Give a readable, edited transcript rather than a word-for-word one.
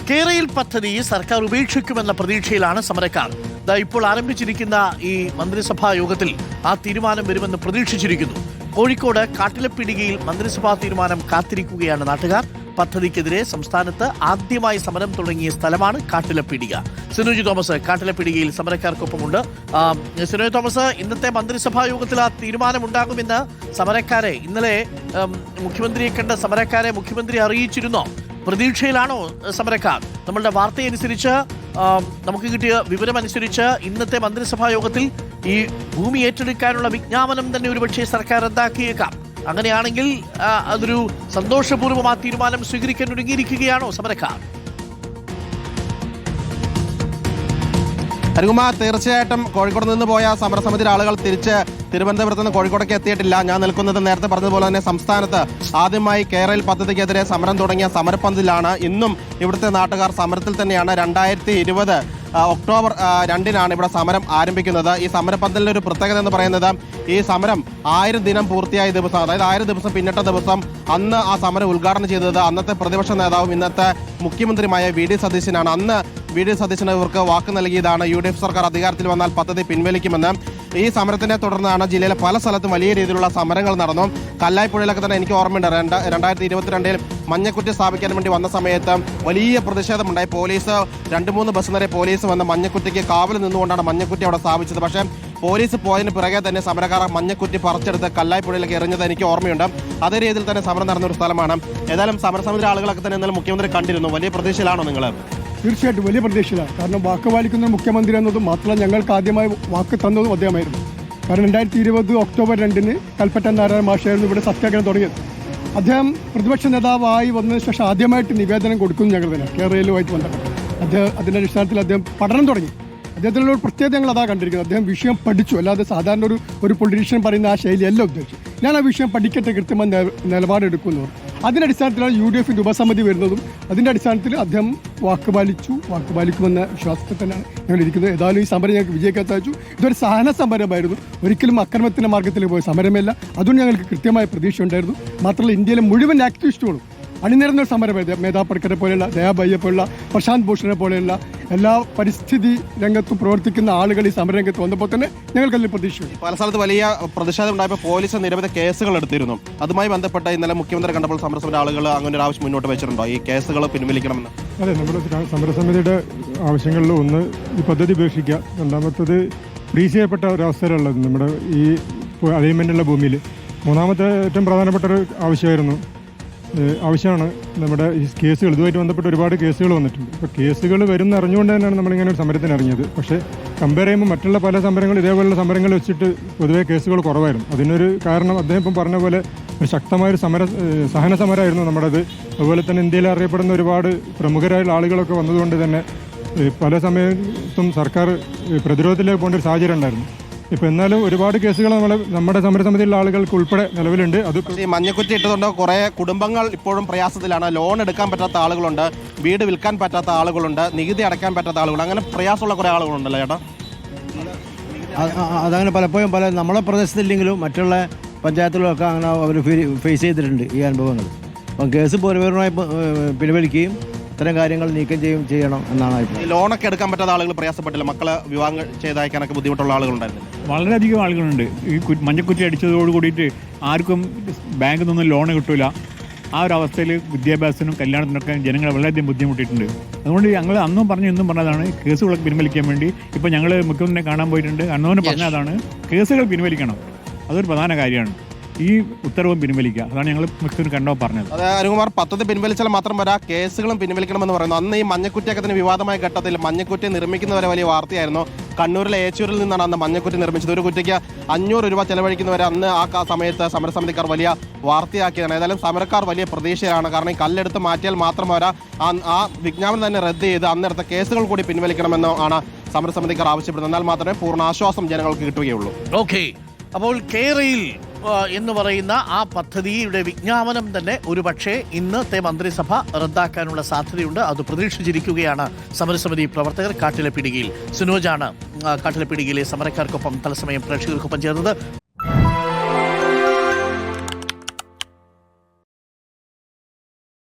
കേരയിൽ പദ്ധതി സർക്കാർ ഉപേക്ഷിക്കുമെന്ന പ്രതീക്ഷയിലാണ് സമരക്കാർ. ഇപ്പോൾ ആരംഭിച്ചിരിക്കുന്ന ഈ മന്ത്രിസഭാ യോഗത്തിൽ ആ തീരുമാനം വരുമെന്ന് പ്രതീക്ഷിച്ചിരിക്കുന്നു. കോഴിക്കോട് കാട്ടിലപ്പിടികയിൽ മന്ത്രിസഭാ തീരുമാനം കാത്തിരിക്കുകയാണ് നാട്ടുകാർ. പദ്ധതിക്കെതിരെ സംസ്ഥാനത്ത് ആദ്യമായി സമരം തുടങ്ങിയ സ്ഥലമാണ് കാട്ടിലപ്പിടിക. സിനോജ് തോമസ് കാട്ടിലപ്പിടികയിൽ സമരക്കാർക്കൊപ്പമുണ്ട്. സിനോജ് തോമസ്, ഇന്നത്തെ മന്ത്രിസഭാ യോഗത്തിൽ ആ തീരുമാനമുണ്ടാകുമെന്ന് സമരക്കാരെ ഇന്നലെ മുഖ്യമന്ത്രിയെ കണ്ട സമരക്കാരെ മുഖ്യമന്ത്രി അറിയിച്ചിരുന്നോ? പ്രതീക്ഷയിലാണോ സമരക്കാർ? നമ്മളുടെ വാർത്തയനുസരിച്ച്, നമുക്ക് കിട്ടിയ വിവരമനുസരിച്ച് ഇന്നത്തെ മന്ത്രിസഭാ യോഗത്തിൽ ഈ ഭൂമി ഏറ്റെടുക്കാനുള്ള വിജ്ഞാപനം തന്നെ ഒരുപക്ഷെ സർക്കാർ റദ്ദാക്കിയേക്കാം. അങ്ങനെയാണെങ്കിൽ അതൊരു സന്തോഷപൂർവ്വം ആ തീരുമാനം സ്വീകരിക്കാൻ ഒരുങ്ങിയിരിക്കുകയാണോ സമരക്കാർ? ഹരികുമാർ, തീർച്ചയായിട്ടും കോഴിക്കോട് നിന്ന് പോയ സമരസമിതിയുടെ ആളുകൾ തിരിച്ച് തിരുവനന്തപുരത്ത് നിന്ന് കോഴിക്കോടേക്ക് എത്തിയിട്ടില്ല. ഞാൻ നിൽക്കുന്നത് നേരത്തെ പറഞ്ഞതുപോലെ തന്നെ സംസ്ഥാനത്ത് ആദ്യമായി കേരയിൽ പദ്ധതിക്കെതിരെ സമരം തുടങ്ങിയ സമരപ്പന്തലിലാണ്. ഇന്നും ഇവിടുത്തെ നാട്ടുകാർ സമരത്തിൽ തന്നെയാണ്. 2020 ഒക്ടോബർ 2-നാണ് ഇവിടെ സമരം ആരംഭിക്കുന്നത്. ഈ സമരപ്പന്തലിൻ്റെ ഒരു പ്രത്യേകത എന്ന് പറയുന്നത്, ഈ സമരം 1000 ദിനം പൂർത്തിയായ ദിവസം, അതായത് 1000 ദിവസം പിന്നിട്ട ദിവസം, അന്ന് ആ സമരം ഉദ്ഘാടനം ചെയ്തത് അന്നത്തെ പ്രതിപക്ഷ നേതാവും ഇന്നത്തെ മുഖ്യമന്ത്രിയുമായ വി.ഡി. സതീശനാണ്. അന്ന് വി.ഡി. സതീശന് ഇവർക്ക് വാക്ക് നൽകിയതാണ് UDF സർക്കാർ അധികാരത്തിൽ വന്നാൽ പദ്ധതി പിൻവലിക്കുമെന്ന്. ഈ സമരത്തിനെ തുടർന്നാണ് ജില്ലയിലെ പല സ്ഥലത്തും വലിയ രീതിയിലുള്ള സമരങ്ങൾ നടന്നു. കല്ലായിപ്പുഴയിലൊക്കെ തന്നെ എനിക്ക് ഓർമ്മയുണ്ട്, 2022 മഞ്ഞക്കുറ്റി സ്ഥാപിക്കാൻ വേണ്ടി വന്ന സമയത്ത് വലിയ പ്രതിഷേധമുണ്ടായി. പോലീസ് 2-3 ബസ് നിറയെ പോലീസ് വന്ന് മഞ്ഞക്കുറ്റിക്ക് കാവൽ നിന്നുകൊണ്ടാണ് മഞ്ഞക്കുറ്റി അവിടെ സ്ഥാപിച്ചത്. പക്ഷേ പോലീസ് പോയതിന് പിറകെ തന്നെ സമരക്കാർ മഞ്ഞക്കുറ്റി പറിച്ചെടുത്ത് കല്ലായിപ്പുഴയിലേക്ക് എറിഞ്ഞത് എനിക്ക് ഓർമ്മയുണ്ട്. അതേ രീതിയിൽ തന്നെ സമരം നടന്ന ഒരു സ്ഥലമാണ്. ഏതായാലും സമരസമിതി ആളുകളൊക്കെ തന്നെ ഇന്നലെ മുഖ്യമന്ത്രി കണ്ടിരുന്നു. വലിയ പ്രതീക്ഷയിലാണോ നിങ്ങൾ? തീർച്ചയായിട്ടും വലിയ പ്രതീക്ഷയിലാണ്. കാരണം വാക്ക് പാലിക്കുന്ന മുഖ്യമന്ത്രി എന്നതും മാത്രമല്ല, ഞങ്ങൾക്ക് ആദ്യമായി വാക്ക് തന്നതും അദ്ദേഹമായിരുന്നു. കാരണം 2020 ഒക്ടോബർ 2-ന് കൽപ്പറ്റ നാരായണ മാഷായിരുന്നു ഇവിടെ സത്യാഗ്രഹം തുടങ്ങിയത്. അദ്ദേഹം പ്രതിപക്ഷ നേതാവായി വന്നതിന് ശേഷം ആദ്യമായിട്ട് നിവേദനം കൊടുക്കുന്നു ഞങ്ങൾ തന്നെ കേരളയിലുമായിട്ട് ബന്ധപ്പെട്ട്. അതിൻ്റെ അടിസ്ഥാനത്തിൽ അദ്ദേഹം പഠനം തുടങ്ങി. അദ്ദേഹത്തിനുള്ള ഒരു പ്രത്യേകത ഞങ്ങൾ അതാ കണ്ടിരിക്കുന്നത്. അദ്ദേഹം വിഷയം പഠിച്ചു. അല്ലാതെ സാധാരണ ഒരു പൊളിറ്റീഷ്യൻ പറയുന്ന ആ ശൈലിയല്ല ഉദ്ദേശിച്ചു. ഞാൻ ആ വിഷയം പഠിക്കട്ടെ, കൃത്യമായി നിലപാടെടുക്കുന്നു. അതിൻ്റെ അടിസ്ഥാനത്തിലാണ് UDFൻ്റെ ഉപസമിതി വരുന്നതും. അതിൻ്റെ അടിസ്ഥാനത്തിൽ അദ്ദേഹം വാക്ക് പാലിക്കുമെന്ന വിശ്വാസത്തിൽ തന്നെയാണ് ഞങ്ങൾ ഇരിക്കുന്നത്. ഏതായാലും ഈ സമരം ഞങ്ങൾക്ക് വിജയിക്കാൻ സാധിച്ചു. ഇതൊരു സഹന സമരമായിരുന്നു, ഒരിക്കലും അക്രമത്തിൻ്റെ മാർഗത്തിൽ പോയ സമരമല്ല. അതുകൊണ്ട് ഞങ്ങൾക്ക് കൃത്യമായ പ്രതീക്ഷ ഉണ്ടായിരുന്നു. മാത്രമല്ല, ഇന്ത്യയിലെ മുഴുവൻ ആക്ടിവിസ്റ്റുകളും അണിനിരന്ന ഒരു സമരമായിരുന്നു. മേധാ പട്കരെ പോലെയുള്ള, ദയാബയ്യെ പോലുള്ള, പ്രശാന്ത് ഭൂഷണെ പോലെയുള്ള എല്ലാ പരിസ്ഥിതി രംഗത്തും പ്രവർത്തിക്കുന്ന ആളുകൾ ഈ സമരരംഗത്ത് വന്നപ്പോൾ തന്നെ ഞങ്ങൾക്കതിൽ പ്രതീക്ഷയുണ്ട്. പല സ്ഥലത്ത് വലിയ പ്രതിഷേധം ഉണ്ടായപ്പോൾ പോലീസ് നിരവധി കേസുകൾ എടുത്തിരുന്നു. അതുമായി ബന്ധപ്പെട്ട് ഇന്നലെ മുഖ്യമന്ത്രി കണ്ടപ്പോൾ സമരസമിതി ആളുകൾ അങ്ങനെ ഒരു ആവശ്യം മുന്നോട്ട് വെച്ചിട്ടുണ്ടോ, ഈ കേസുകൾ പിൻവലിക്കണമെന്ന്? അതെ, നമ്മുടെ സമരസമിതിയുടെ ആവശ്യങ്ങളിൽ ഒന്ന് ഈ പദ്ധതി ഉപേക്ഷിക്കുക, രണ്ടാമത്തത് ഫ്രീസ് ചെയ്യപ്പെട്ട ഒരവസ്ഥയിലുള്ളത് നമ്മുടെ ഈ അലൈൻമെൻറ്റുള്ള ഭൂമിയിൽ. മൂന്നാമത്തെ ഏറ്റവും പ്രധാനപ്പെട്ട ഒരു ആവശ്യമാണ് നമ്മുടെ ഈ കേസുകൾ. ഇതുമായിട്ട് ബന്ധപ്പെട്ട് ഒരുപാട് കേസുകൾ വന്നിട്ടുണ്ട്. അപ്പോൾ കേസുകൾ വരുന്ന അറിഞ്ഞുകൊണ്ട് തന്നെയാണ് നമ്മളിങ്ങനെ ഒരു സമരത്തിന് ഇറങ്ങിയത്. പക്ഷേ കമ്പയർ ചെയ്യുമ്പോൾ മറ്റുള്ള പല സമരങ്ങൾ, ഇതേപോലുള്ള സമരങ്ങൾ വെച്ചിട്ട് പൊതുവേ കേസുകൾ കുറവായിരുന്നു. അതിനൊരു കാരണം അദ്ദേഹം ഇപ്പം പറഞ്ഞ പോലെ ഒരു ശക്തമായൊരു സഹന സമരമായിരുന്നു നമ്മുടേത്. അതുപോലെ തന്നെ ഇന്ത്യയിൽ അറിയപ്പെടുന്ന ഒരുപാട് പ്രമുഖരായുള്ള ആളുകളൊക്കെ വന്നതുകൊണ്ട് തന്നെ പല സമയത്തും സർക്കാർ പ്രതിരോധത്തിലേക്ക് പോകേണ്ട ഒരു സാഹചര്യം ഉണ്ടായിരുന്നു. ഇപ്പം എന്നാലും ഒരുപാട് കേസുകൾ നമ്മുടെ സമരസമിതിയിലുള്ള ആളുകൾക്ക് ഉൾപ്പെടെ നിലവിലുണ്ട്. അത് ഈ മഞ്ഞക്കുറ്റി ഇട്ടതുകൊണ്ട് കുറേ കുടുംബങ്ങൾ ഇപ്പോഴും പ്രയാസത്തിലാണ്. ലോൺ എടുക്കാൻ പറ്റാത്ത ആളുകളുണ്ട്, വീട് വിൽക്കാൻ പറ്റാത്ത ആളുകളുണ്ട്, നികുതി അടയ്ക്കാൻ പറ്റാത്ത ആളുകളുണ്ട്. അങ്ങനെ പ്രയാസമുള്ള കുറേ ആളുകളുണ്ടല്ലോ ചേട്ടാ? അതങ്ങനെ പലപ്പോഴും നമ്മളെ പ്രദേശത്തില്ലെങ്കിലും മറ്റുള്ള പഞ്ചായത്തുകളൊക്കെ അങ്ങനെ അവർ ഫേസ് ചെയ്തിട്ടുണ്ട് ഈ അനുഭവങ്ങൾ. അപ്പം കേസ് പൂർവ്വപരമായി പിൻവലിക്കുകയും ഇത്തരം കാര്യങ്ങൾ നീക്കം ചെയ്യണം എന്നാണ് അഭിപ്രായം. ലോണൊക്കെ എടുക്കാൻ പറ്റാത്ത ആളുകൾ പ്രയാസപ്പെട്ടില്ല? മക്കളെ വിവാഹം ചെയ്തയക്കാനൊക്കെ ബുദ്ധിമുട്ടുള്ള ആളുകളുണ്ടായിരുന്നു? വളരെയധികം ആളുകളുണ്ട്. ഈ മഞ്ഞക്കുറ്റി അടിച്ചതോട് കൂടിയിട്ട് ആർക്കും ബാങ്കിൽ നിന്നും ലോൺ കിട്ടില്ല. ആ ഒരു അവസ്ഥയിൽ വിദ്യാഭ്യാസത്തിനും കല്യാണത്തിനൊക്കെ ജനങ്ങൾ വളരെയധികം ബുദ്ധിമുട്ടിയിട്ടുണ്ട്. അതുകൊണ്ട് ഞങ്ങൾ അന്നും ഇന്നും പറഞ്ഞതാണ് കേസുകളൊക്കെ പിൻവലിക്കാൻ വേണ്ടി. ഇപ്പോൾ ഞങ്ങൾ മുഖ്യമന്ത്രിയെ കാണാൻ പോയിട്ടുണ്ട്. അന്നോന് പറഞ്ഞതാണ് കേസുകൾ പിൻവലിക്കണം, അതൊരു പ്രധാന കാര്യമാണ്. ഈ ഉത്തരവും പിൻവലിക്കുക, അതാണ് ഞങ്ങൾ മുഖ്യമന്ത്രി കണ്ടോ പറഞ്ഞത്. അതെ ഹരികുമാർ, പദ്ധതി പിൻവലിച്ചാൽ മാത്രം വരാ, കേസുകളും പിൻവലിക്കണമെന്ന് പറയുന്നു. അന്ന് ഈ മഞ്ഞക്കുറ്റിയൊക്കെ തന്നെ വിവാദമായ ഘട്ടത്തിൽ മഞ്ഞക്കുറ്റി നിർമ്മിക്കുന്നവരെ വലിയ വാർത്തയായിരുന്നു. കണ്ണൂരിലെ ഏച്ചൂരിൽ നിന്നാണ് അന്ന് മഞ്ഞക്കുറ്റി നിർമ്മിച്ചത്. ഒരു കുറ്റിക്ക് 500 രൂപ ചെലവഴിക്കുന്നവരെ അന്ന് ആ സമയത്ത് സമരസമിതിക്കാർ വലിയ വാർത്തയാക്കിയതാണ്. ഏതായാലും സമരക്കാർ വലിയ പ്രതീക്ഷയാണ്. കാരണം ഈ കല്ലെടുത്ത് മാറ്റിയാൽ മാത്രം വരാ, ആ വിജ്ഞാപനം തന്നെ റദ്ദ് ചെയ്ത് അന്നെടുത്ത കേസുകൾ കൂടി പിൻവലിക്കണമെന്ന് ആണ് സമരസമിതിക്കാർ ആവശ്യപ്പെടുന്നത്. എന്നാൽ മാത്രമേ പൂർണ്ണ ആശ്വാസം ജനങ്ങൾക്ക് കിട്ടുകയുള്ളൂ. ഓക്കെ, അപ്പോൾ കേരയിൽ എന്ന് പറയുന്ന ആ പദ്ധതിയുടെ വിജ്ഞാപനം തന്നെ ഒരുപക്ഷെ ഇന്നത്തെ മന്ത്രിസഭ റദ്ദാക്കാനുള്ള സാധ്യതയുണ്ട്. അത് പ്രതീക്ഷിച്ചിരിക്കുകയാണ് സമരസമിതി പ്രവർത്തകർ. കാട്ടിലപ്പിടികയിൽ സിനോജാണ് കാട്ടിലപ്പിടികയിലെ സമരക്കാർക്കൊപ്പം തത്സമയം പ്രേക്ഷകർക്കൊപ്പം ചേർന്നത്.